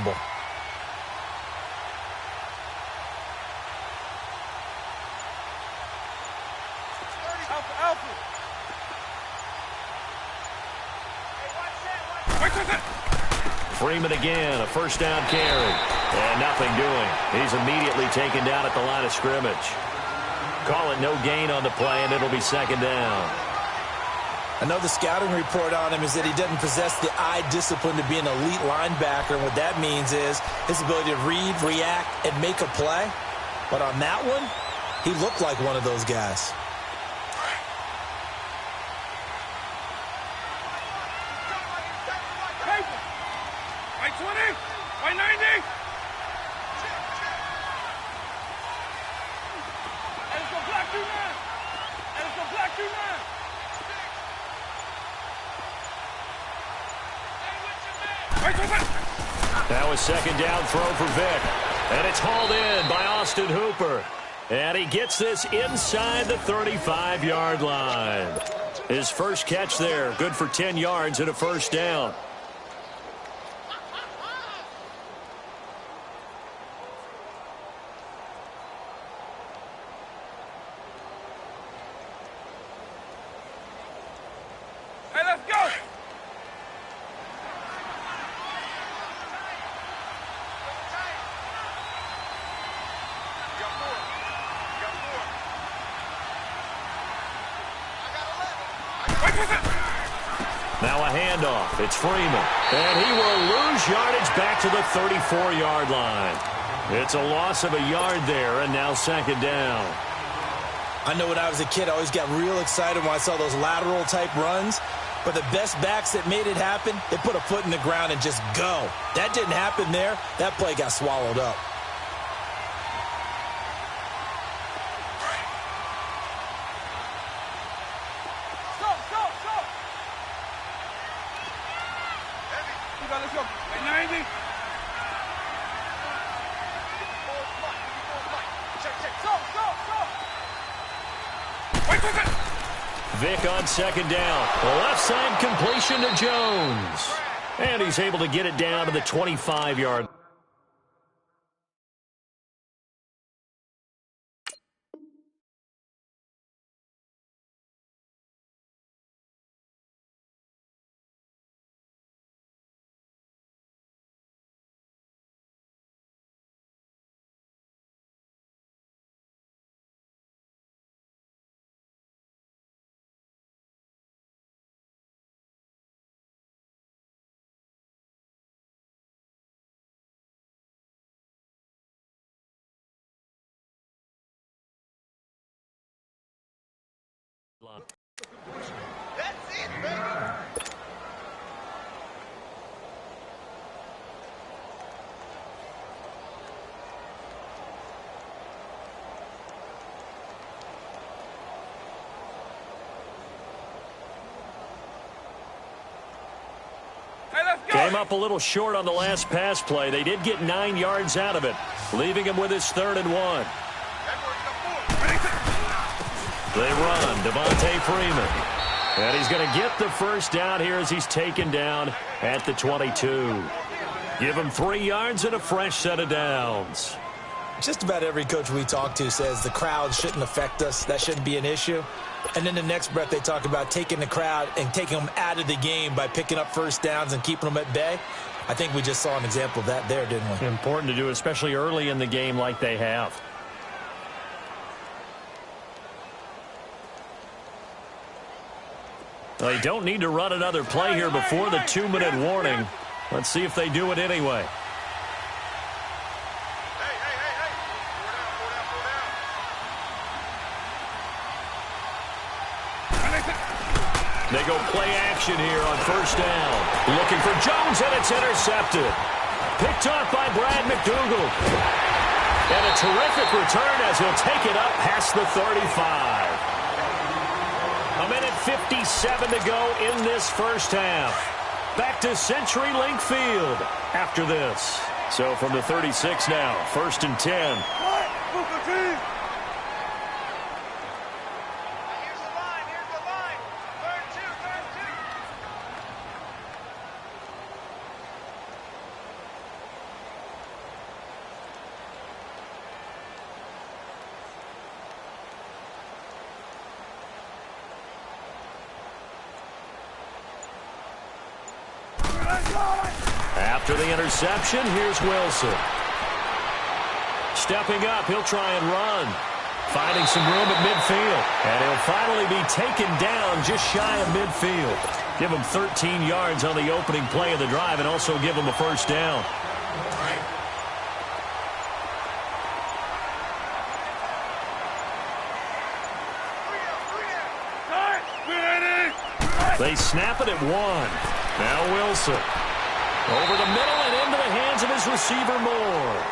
unstoppable. Freeman again, a first down carry. And nothing doing. He's immediately taken down at the line of scrimmage. Call it no gain on the play, and it'll be second down. I know the scouting report on him is that he doesn't possess the eye discipline to be an elite linebacker. And what that means is his ability to read, react, and make a play. But on that one, he looked like one of those guys. That was second down throw for Vic. And it's hauled in by Austin Hooper. And he gets this inside the 35-yard line. His first catch there, good for 10 yards and a first down. Now a handoff. It's Freeman. And he will lose yardage back to the 34-yard line. It's a loss of a yard there, and now second down. I know when I was a kid, I always got real excited when I saw those lateral-type runs. But the best backs that made it happen, they put a foot in the ground and just go. That didn't happen there. That play got swallowed up. Vic on second down. Left side completion to Jones. And he's able to get it down to the 25-yard. That's it, baby. Came up a little short on the last pass play. They did get 9 yards out of it, leaving him with his 3rd and 1. They run, Devontae Freeman. And he's going to get the first down here as he's taken down at the 22. Give him 3 yards and a fresh set of downs. Just about every coach we talk to says the crowd shouldn't affect us. That shouldn't be an issue. And then the next breath they talk about taking the crowd and taking them out of the game by picking up first downs and keeping them at bay. I think we just saw an example of that there, didn't we? Important to do, especially early in the game like they have. They don't need to run another play here before the 2-minute warning. Let's see if they do it anyway. They go play action here on first down. Looking for Jones, and it's intercepted. Picked off by Brad McDougal. And a terrific return as he'll take it up past the 35. A minute 57 to go in this first half. Back to CenturyLink Field after this. So from the 36 now, 1st and 10. After the interception, here's Wilson. Stepping up, he'll try and run. Finding some room at midfield. And he'll finally be taken down just shy of midfield. Give him 13 yards on the opening play of the drive and also give him a first down. They snap it at 1. Now Wilson. Over the middle and into the hands of his receiver Moore.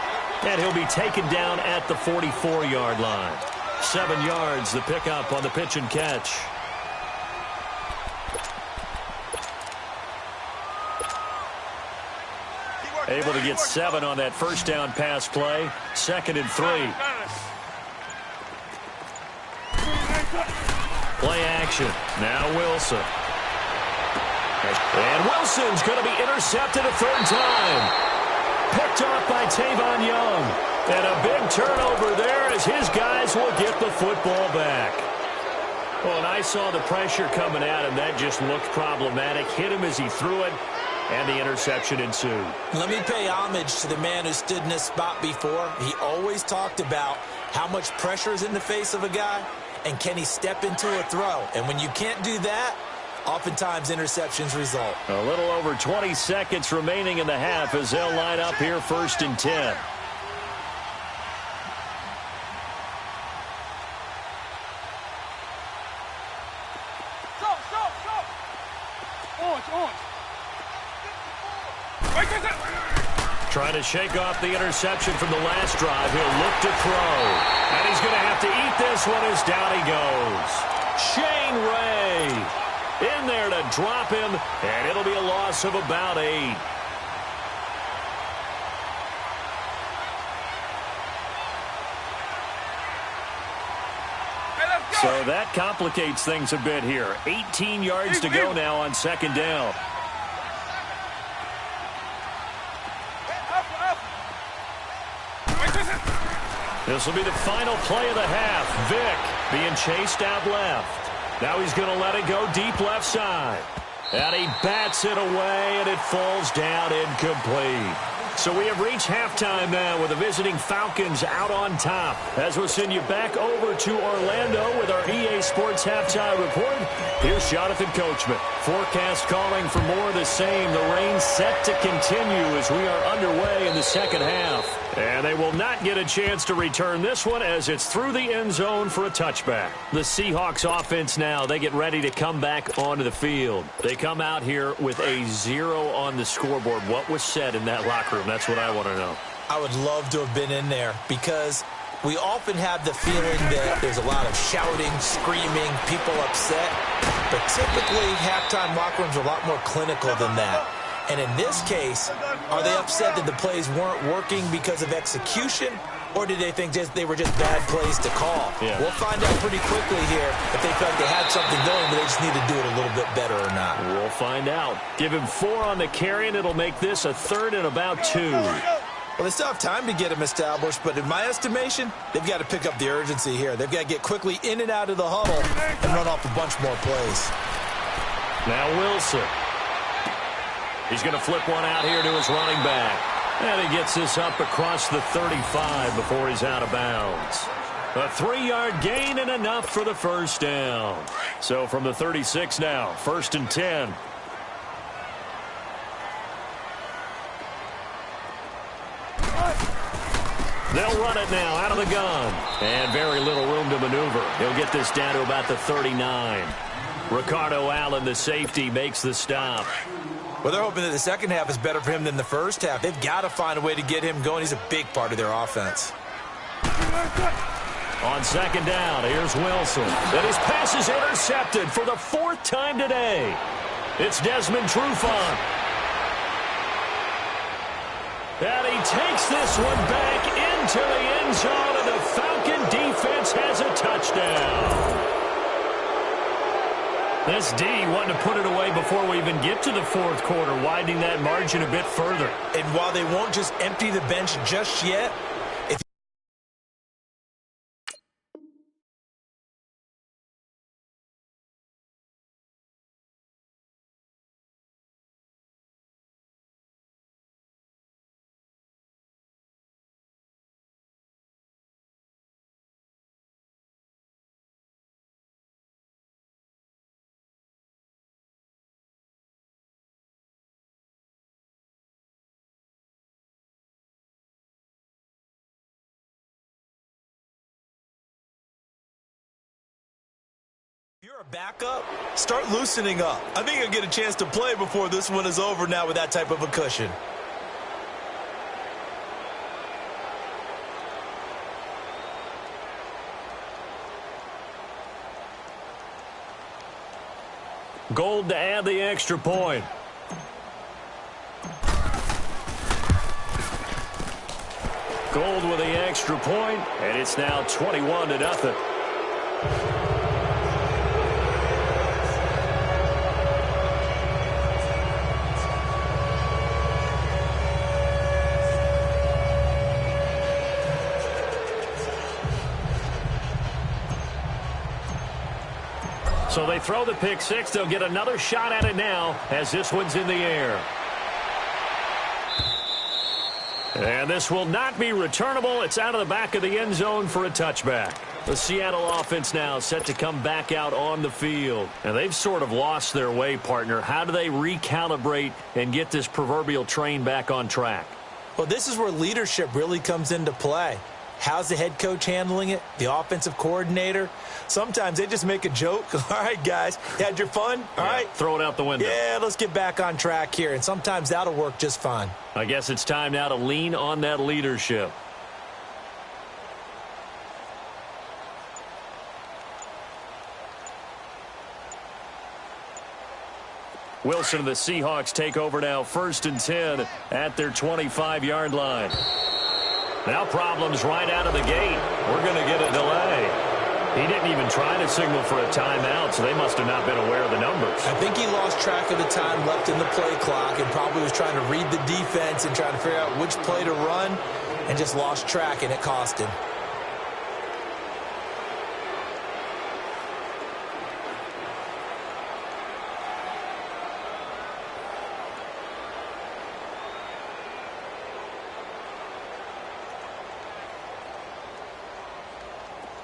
And he'll be taken down at the 44-yard line. 7 yards, the pickup on the pitch and catch. Able to get 7 on that first down pass play. 2nd and 3. Play action. Now Wilson. And Wilson's going to be intercepted a 3rd time. Picked off by Tavon Young. And a big turnover there as his guys will get the football back. Well, and I saw the pressure coming at him. That just looked problematic. Hit him as he threw it, and the interception ensued. Let me pay homage to the man who stood in this spot before. He always talked about how much pressure is in the face of a guy, and can he step into a throw. And when you can't do that, oftentimes interceptions result. A little over 20 seconds remaining in the half as they'll line up here 1st and 10. Trying to shake off the interception from the last drive. He'll look to throw. And he's going to have to eat this one as down he goes. Shane Ray in there to drop him, and it'll be a loss of about 8. So that complicates things a bit here. 18 yards to go now on 2nd down. This will be the final play of the half. Vick being chased out left. Now he's going to let it go deep left side. And he bats it away, and it falls down incomplete. So we have reached halftime now with the visiting Falcons out on top. As we'll send you back over to Orlando with our EA Sports Halftime Report, here's Jonathan Coachman. Forecast calling for more of the same. The rain set to continue as we are underway in the 2nd half. And they will not get a chance to return this one as it's through the end zone for a touchback. The Seahawks offense now, they get ready to come back onto the field. They come out here with a 0 on the scoreboard. What was said in that locker room? That's what I want to know. I would love to have been in there because we often have the feeling that there's a lot of shouting, screaming, people upset. But typically, halftime locker rooms are a lot more clinical than that. And in this case, are they upset that the plays weren't working because of execution, or did they think they were just bad plays to call? Yeah. We'll find out pretty quickly here if they felt they had something going, but they just need to do it a little bit better or not. We'll find out. Give him 4 on the carry, and it'll make this a 3rd and about 2. Well, they still have time to get him established, but in my estimation, they've got to pick up the urgency here. They've got to get quickly in and out of the huddle and run off a bunch more plays. Now Wilson. He's going to flip one out here to his running back. And he gets this up across the 35 before he's out of bounds. A 3-yard gain and enough for the first down. So from the 36 now, 1st and 10. They'll run it now out of the gun. And very little room to maneuver. He'll get this down to about the 39. Ricardo Allen, the safety, makes the stop. Well, they're hoping that the second half is better for him than the first half. They've got to find a way to get him going. He's a big part of their offense. On 2nd down, here's Wilson. And his pass is intercepted for the 4th time today. It's Desmond Trufant. And he takes this one back into the end zone, and the Falcon defense has a touchdown. This D wanting to put it away before we even get to the 4th quarter, widening that margin a bit further. And while they won't just empty the bench just yet, you're a backup, start loosening up. I think you'll get a chance to play before this one is over now with that type of a cushion. Gold to add the extra point. Gold with the extra point, and it's now 21-0. So they throw the pick six. They'll get another shot at it now as this one's in the air. And this will not be returnable. It's out of the back of the end zone for a touchback. The Seattle offense now set to come back out on the field. And they've sort of lost their way, partner. How do they recalibrate and get this proverbial train back on track? Well, this is where leadership really comes into play. How's the head coach handling it? The offensive coordinator? Sometimes they just make a joke. All right, guys, you had your fun? All right. Throw it out the window. Yeah, let's get back on track here. And sometimes that'll work just fine. I guess it's time now to lean on that leadership. Wilson and the Seahawks take over now, 1st and 10 at their 25-yard line. Now problems right out of the gate. We're going to get a delay. He didn't even try to signal for a timeout, so they must have not been aware of the numbers. I think he lost track of the time left in the play clock and probably was trying to read the defense and trying to figure out which play to run and just lost track, and it cost him.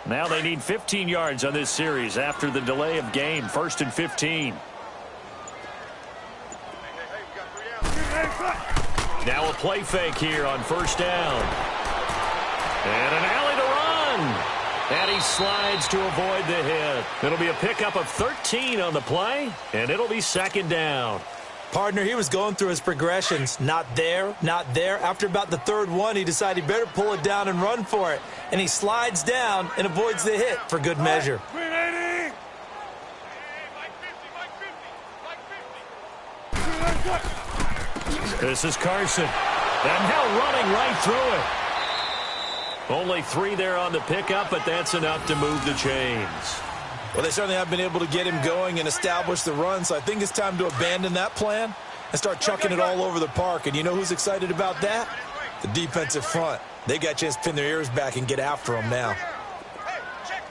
Now they need 15 yards on this series after the delay of game. 1st and 15. Now a play fake here on 1st down. And an alley to run. And he slides to avoid the hit. It'll be a pickup of 13 on the play, and it'll be 2nd down. Partner, he was going through his progressions. Not there, not there. After about the 3rd one, he decided he better pull it down and run for it. And he slides down and avoids the hit for good measure. This is Carson. And now running right through it. Only 3 there on the pickup, but that's enough to move the chains. Well, they certainly have been able to get him going and establish the run, so I think it's time to abandon that plan and start chucking it all over the park. And you know who's excited about that? The defensive front. They got a chance to pin their ears back and get after him now. Hey, check.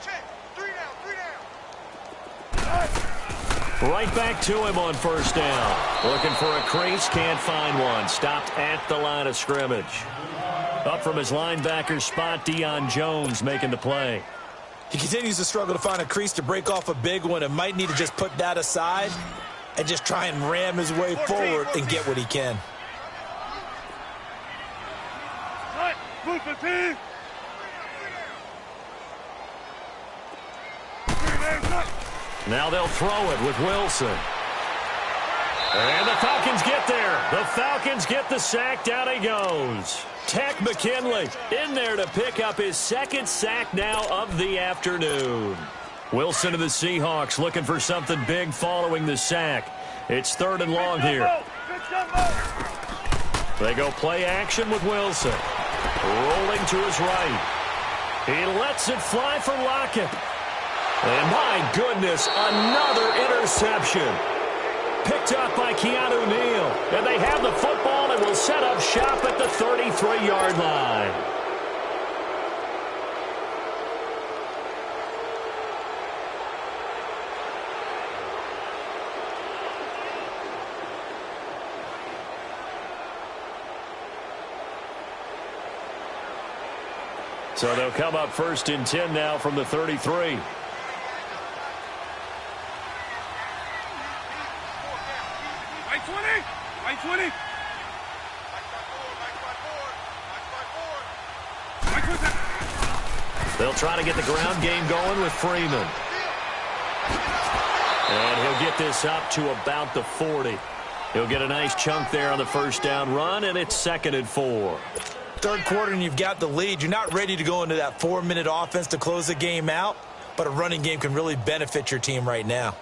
3 down. Right back to him on 1st down. Looking for a crease, can't find one. Stopped at the line of scrimmage. Up from his linebacker spot, Deion Jones making the play. He continues to struggle to find a crease to break off a big one and might need to just put that aside and just try and ram his way forward and get what he can. Now they'll throw it with Wilson. And the Falcons get there. The Falcons get the sack. Down he goes. Tech McKinley in there to pick up his 2nd sack now of the afternoon. Wilson and the Seahawks looking for something big following the sack. It's 3rd and long here. They go play action with Wilson. Rolling to his right. He lets it fly for Lockett. And my goodness, another interception. Picked up by Keanu Neal. And they have the football and will set up shop at the 33-yard line. So they'll come up 1st and 10 now from the 33. They'll try to get the ground game going with Freeman. And he'll get this up to about the 40. He'll get a nice chunk there on the first down run, and it's 2nd and 4. Third quarter and you've got the lead. You're not ready to go into that 4-minute offense to close the game out, but a running game can really benefit your team right now.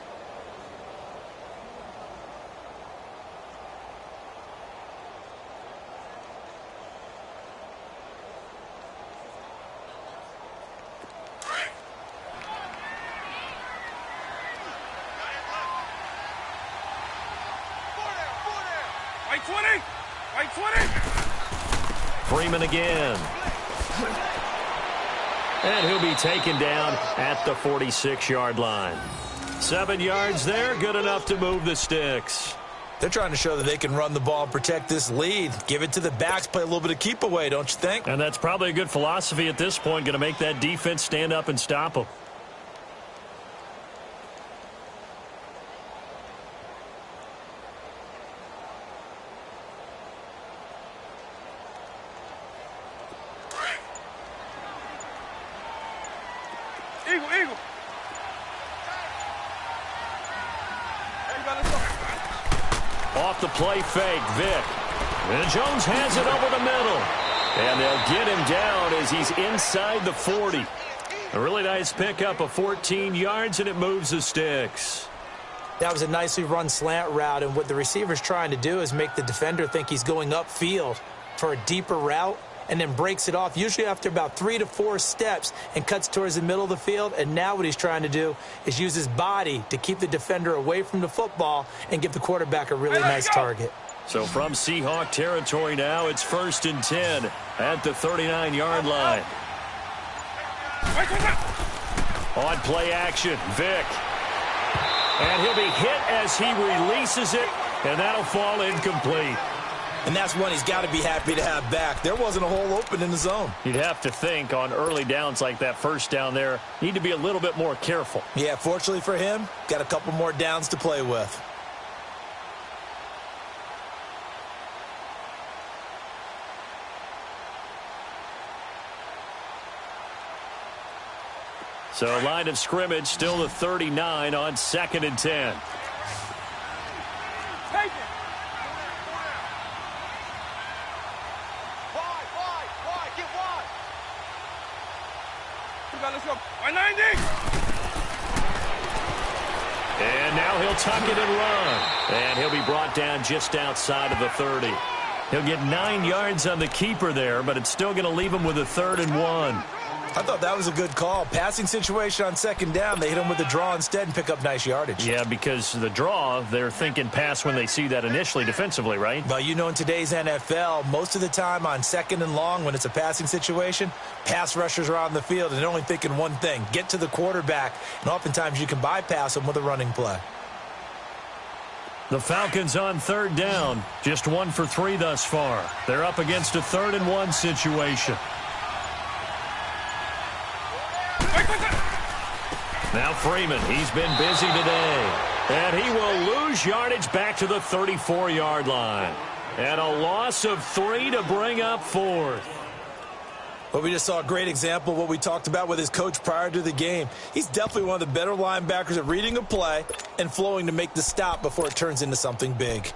Freeman again. And he'll be taken down at the 46-yard line. 7 yards there, good enough to move the sticks. They're trying to show that they can run the ball and protect this lead. Give it to the backs, play a little bit of keep away, don't you think? And that's probably a good philosophy at this point, going to make that defense stand up and stop them. Off the play fake, Vick. And Jones has it over the middle. And they'll get him down as he's inside the 40. A really nice pickup of 14 yards, and it moves the sticks. That was a nicely run slant route, and what the receiver's trying to do is make the defender think he's going upfield for a deeper route, and then breaks it off, usually after about 3 to 4 steps, and cuts towards the middle of the field. And now what he's trying to do is use his body to keep the defender away from the football and give the quarterback a really nice target. So from Seahawk territory now, it's 1st and 10 at the 39-yard line. On play action, Vick. And he'll be hit as he releases it, and that'll fall incomplete. And that's one he's got to be happy to have back. There wasn't a hole open in the zone. You'd have to think on early downs like that first down there, need to be a little bit more careful. Yeah, fortunately for him, got a couple more downs to play with. So line of scrimmage still the 39 on 2nd and 10. Take it. Wide, get wide. Let's go. 190. And now he'll tuck it and run. And he'll be brought down just outside of the 30. He'll get 9 yards on the keeper there, but it's still going to leave him with a 3rd and 1. I thought that was a good call. Passing situation on 2nd down. They hit him with the draw instead and pick up nice yardage. Yeah, because the draw, they're thinking pass when they see that initially defensively, right? Well, you know, in today's NFL, most of the time on 2nd and long, when it's a passing situation, pass rushers are on the field and they're only thinking one thing, get to the quarterback. And oftentimes you can bypass them with a running play. The Falcons on 3rd down. Just 1 for 3 thus far. They're up against a 3rd and 1 situation. Now Freeman, he's been busy today. And he will lose yardage back to the 34-yard line. And a loss of 3 to bring up 4th. But we just saw a great example of what we talked about with his coach prior to the game. He's definitely one of the better linebackers at reading a play and flowing to make the stop before it turns into something big.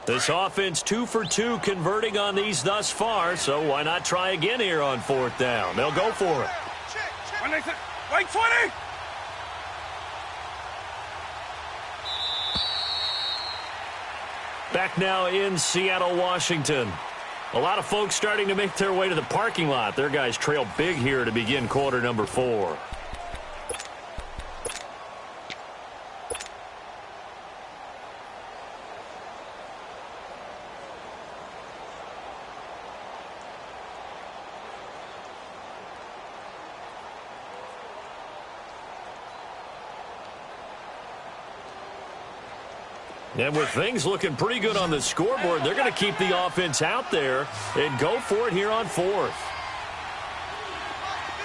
This offense 2 for 2 converting on these thus far, so why not try again here on 4th down? They'll go for it. Right 20. Back now in Seattle, Washington. A lot of folks starting to make their way to the parking lot. Their guys trail big here to begin quarter number 4. And with things looking pretty good on the scoreboard, they're going to keep the offense out there and go for it here on 4th.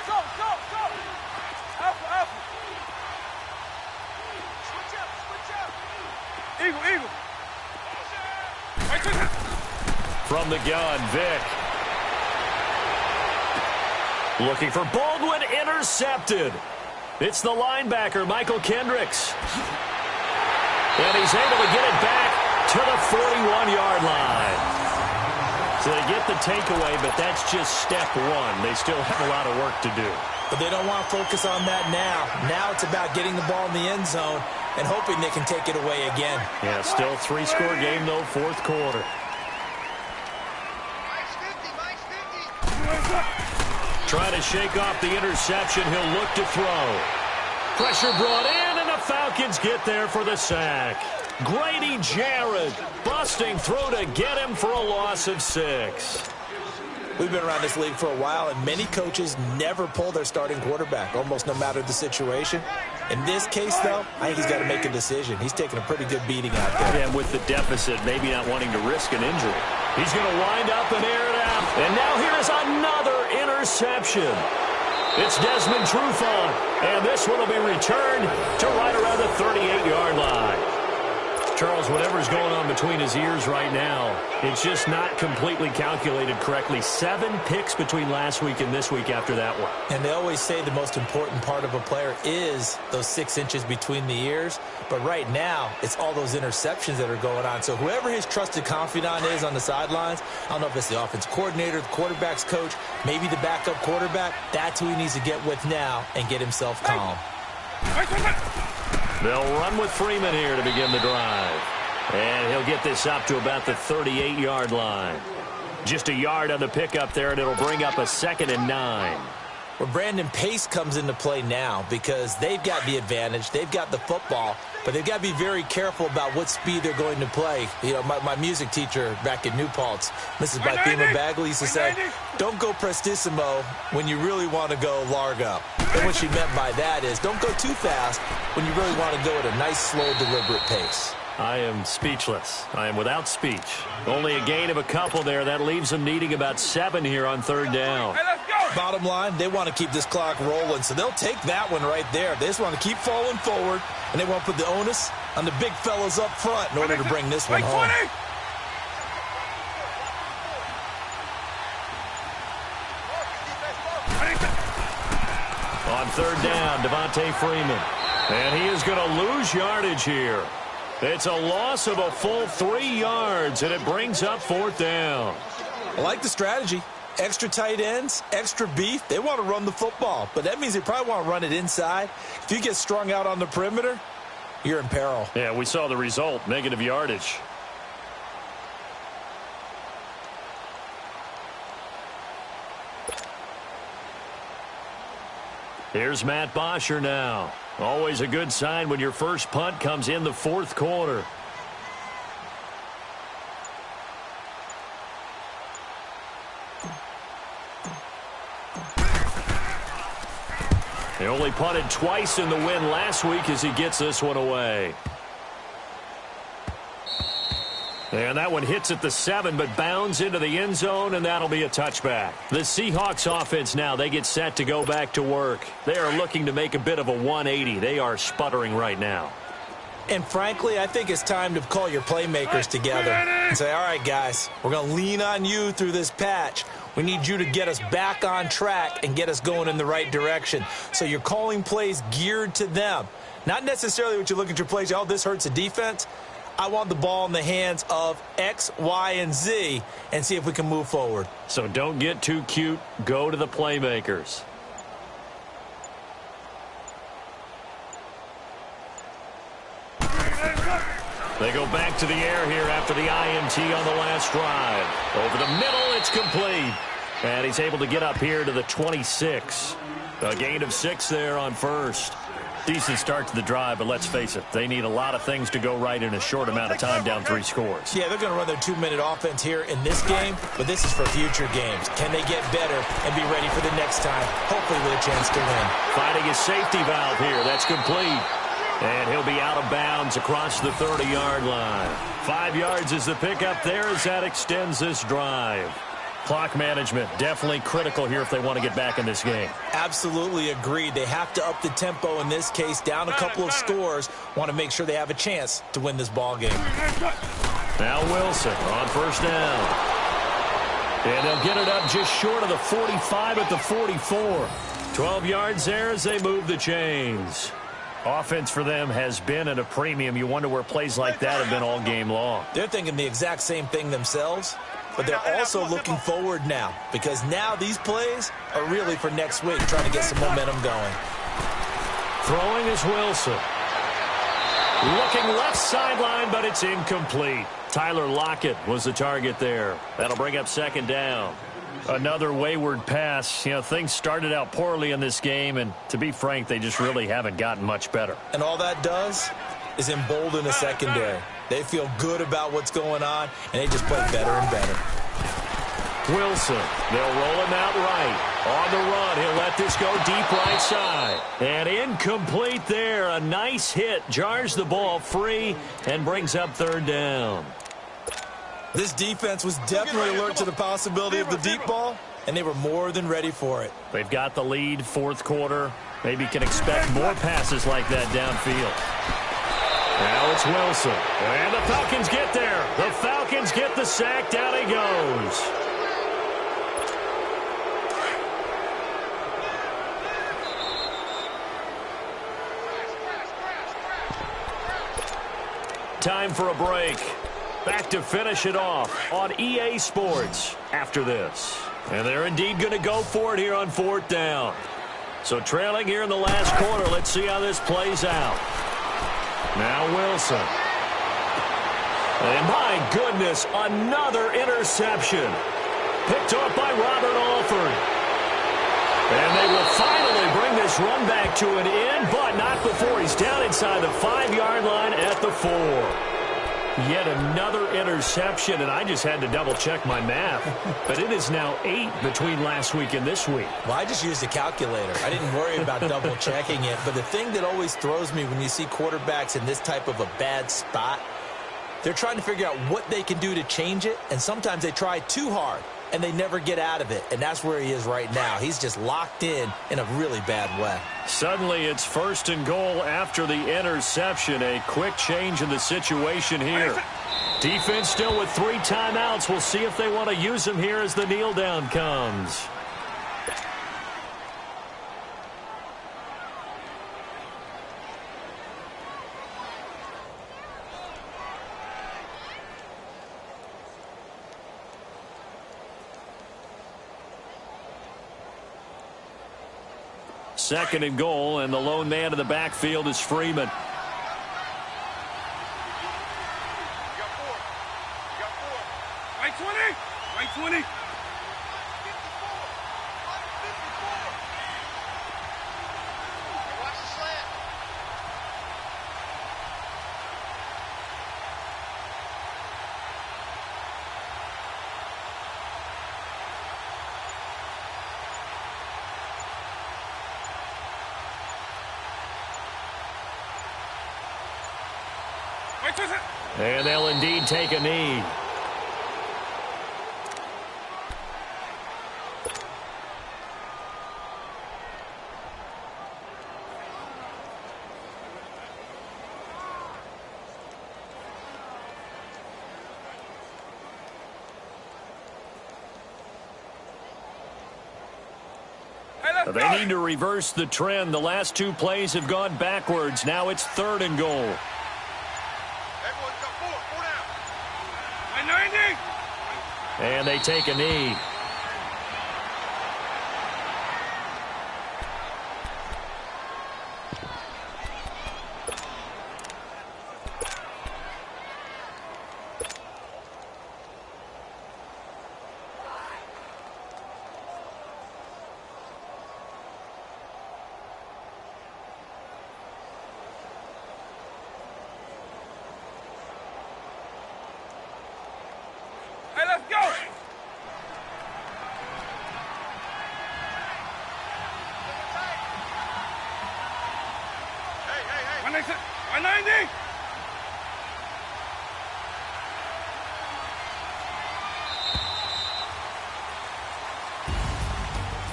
Go. From the gun, Vick. Looking for Baldwin, intercepted. It's the linebacker, Michael Kendricks. And he's able to get it back to the 41-yard line. So they get the takeaway, but that's just step one. They still have a lot of work to do. But they don't want to focus on that now. Now it's about getting the ball in the end zone and hoping they can take it away again. Yeah, still three-score game, though, fourth quarter. Trying to shake off the interception. He'll look to throw. Pressure brought in, and the Falcons get there for the sack. Grady Jarrett busting through to get him for a loss of 6. We've been around this league for a while, and many coaches never pull their starting quarterback, almost no matter the situation. In this case, though, I think he's got to make a decision. He's taking a pretty good beating out there. And with the deficit, maybe not wanting to risk an injury. He's going to wind up and air it out. And now here's another interception. It's Desmond Trufant, and this one will be returned to right around the 38-yard line. Charles, whatever's going on between his ears right now, it's just not completely calculated correctly. 7 picks between last week and this week after that one. And they always say the most important part of a player is those 6 inches between the ears. But right now, it's all those interceptions that are going on. So whoever his trusted confidant is on the sidelines, I don't know if it's the offense coordinator, the quarterback's coach, maybe the backup quarterback, that's who he needs to get with now and get himself calm. They'll run with Freeman here to begin the drive. And he'll get this up to about the 38-yard line. Just a yard on the pickup there, and it'll bring up a 2nd and 9. Well, Brandon, pace comes into play now because they've got the advantage. They've got the football, but they've got to be very careful about what speed they're going to play. You know, my music teacher back in New Paltz, Mrs. Bythema Bagley, used to say, don't go prestissimo when you really want to go largo. And what she meant by that is don't go too fast when you really want to go at a nice, slow, deliberate pace. I am speechless. I am without speech. Only a gain of a couple there. That leaves them needing about 7 here on 3rd down. Hey, let's go. Bottom line, they want to keep this clock rolling, so they'll take that one right there. They just want to keep falling forward, and they want to put the onus on the big fellas up front in order to bring this one home. On 3rd down, Devontae Freeman. And he is going to lose yardage here. It's a loss of a full 3 yards, and it brings up 4th down. I like the strategy. Extra tight ends, extra beef. They want to run the football, but that means they probably want to run it inside. If you get strung out on the perimeter, you're in peril. Yeah, we saw the result, negative yardage. Here's Matt Bosher now. Always a good sign when your first punt comes in the 4th quarter. He only punted twice in the win last week as he gets this one away. And that one hits at the 7, but bounds into the end zone, and that'll be a touchback. The Seahawks offense now, they get set to go back to work. They are looking to make a bit of a 180. They are sputtering right now. And frankly, I think it's time to call your playmakers together and say, all right, guys, we're going to lean on you through this patch. We need you to get us back on track and get us going in the right direction. So you're calling plays geared to them. Not necessarily what you look at your plays, oh, this hurts the defense. I want the ball in the hands of X, Y, and Z and see if we can move forward. So don't get too cute. Go to the playmakers. They go back to the air here after the INT on the last drive. Over the middle, it's complete. And he's able to get up here to the 26. A gain of 6 there on 1st. Decent start to the drive, but let's face it, they need a lot of things to go right in a short amount of time, down 3 scores. Yeah, they're going to run their 2-minute offense here in this game, but this is for future games. Can they get better and be ready for the next time, hopefully with a chance to win? Finding a safety valve here. That's complete. And he'll be out of bounds across the 30-yard line. 5 yards is the pickup there as that extends this drive. Clock management definitely critical here if they want to get back in this game. Absolutely agreed. They have to up the tempo in this case, down a couple of scores. Want to make sure they have a chance to win this ball game. Now Wilson on 1st down. And they'll get it up just short of the 45 at the 44. 12 yards there as they move the chains. Offense for them has been at a premium. You wonder where plays like that have been all game long. They're thinking the exact same thing themselves, but they're also looking forward now because now these plays are really for next week, trying to get some momentum going. Throwing is Wilson. Looking left sideline, but it's incomplete. Tyler Lockett was the target there. That'll bring up second down. Another wayward pass. You know, things started out poorly in this game, and to be frank, they just really haven't gotten much better. And all that does is embolden the secondary. They feel good about what's going on, and they just play better and better. Wilson, they'll roll him out right. On the run, he'll let this go deep right side. And incomplete there. A nice hit. Jars the ball free and brings up third down. This defense was definitely alert to the possibility of the deep ball, and they were more than ready for it. They've got the lead, fourth quarter. Maybe can expect more passes like that downfield. Now it's Wilson. And the Falcons get there. The Falcons get the sack. Down he goes. Time for a break. Back to finish it off on EA Sports after this. And they're indeed going to go for it here on fourth down. So trailing here in the last quarter, let's see how this plays out. Now Wilson. And my goodness, another interception. Picked off by Robert Alford. And they will finally bring this run back to an end, but not before he's down inside the 5-yard line at the 4. Yet another interception, and I just had to double-check my math. But it is now 8 between last week and this week. Well, I just used a calculator. I didn't worry about double-checking it. But the thing that always throws me when you see quarterbacks in this type of a bad spot, they're trying to figure out what they can do to change it, and sometimes they try too hard, and they never get out of it. And that's where he is right now. He's just locked in a really bad way. Suddenly it's first and goal after the interception. A quick change in the situation here. Defense still with 3 timeouts. We'll see if they want to use them here as the kneel down comes. Second and goal, and the lone man in the backfield is Freeman. You got 4. You got 4. Right 20. Right 20. 54. 54. Watch the slant. And they'll indeed take a knee. They need to reverse the trend. The last 2 plays have gone backwards. Now it's third and goal. And they take a knee.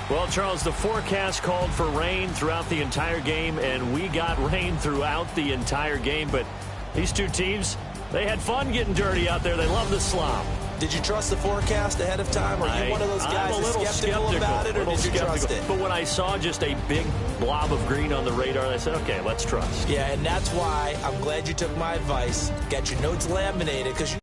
Well, Charles, the forecast called for rain throughout the entire game, and we got rain throughout the entire game. But these two teams, they had fun getting dirty out there. They love the slop. Did you trust the forecast ahead of time? Or are you one of those guys that's skeptical about it, or did you trust it? But when I saw just a big blob of green on the radar, I said, okay, let's trust. Yeah, and that's why I'm glad you took my advice. Got your notes laminated, because